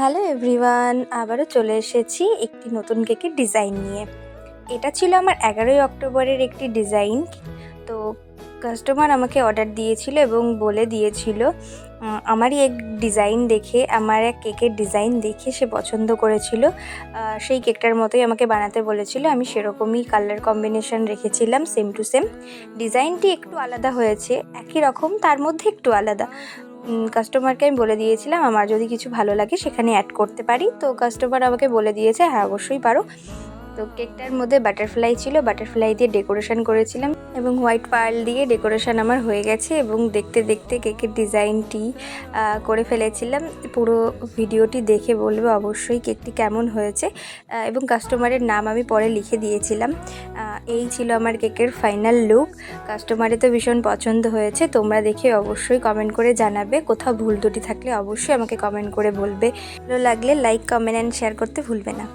Hello everyone, আবারও চলে এসেছি একটি নতুন কেকের ডিজাইন নিয়ে। এটা ছিল আমার 11ই অক্টোবরের একটি ডিজাইন। তো কাস্টমার আমাকে অর্ডার দিয়েছিল এবং বলে দিয়েছিল আমারই এক ডিজাইন দেখে, আমার এক কেকের ডিজাইন দেখে সে পছন্দ করেছিল। সেই কেকটার মতোই আমাকে বানাতে বলেছিল। আমি সেরকমই কালার কম্বিনেশন রেখেছিলাম, সেম টু সেম। ডিজাইনটি একটু আলাদা হয়েছে, একই রকম তার মধ্যে একটু আলাদা। কাস্টমারকে আমি বলে দিয়েছিলাম আমার যদি কিছু ভালো লাগে সেখানে অ্যাড করতে পারি। তো কাস্টমার আমাকে বলে দিয়েছে হ্যাঁ অবশ্যই পারো। তো কেকটার মধ্যে বাটারফ্লাই ছিল, বাটারফ্লাই দিয়ে ডেকোরেশন করেছিলাম এবং হোয়াইট পার্ল দিয়ে ডেকোরেশন আমার হয়ে গেছে এবং দেখতে দেখতে কেকের ডিজাইনটি করে ফেলেছিলাম। পুরো ভিডিওটি দেখে বলবে অবশ্যই কেকটি কেমন হয়েছে এবং কাস্টমারের নাম আমি পরে লিখে দিয়েছিলাম। এই ছিল আমার কেকের ফাইনাল লুক। কাস্টমারের তো ভীষণ পছন্দ হয়েছে। তোমরা দেখে অবশ্যই কমেন্ট করে জানাবে, কোথাও ভুল ত্রুটি থাকলে অবশ্যই আমাকে কমেন্ট করে বলবে। ভালো লাগলে লাইক, কমেন্ট অ্যান্ড শেয়ার করতে ভুলবে না।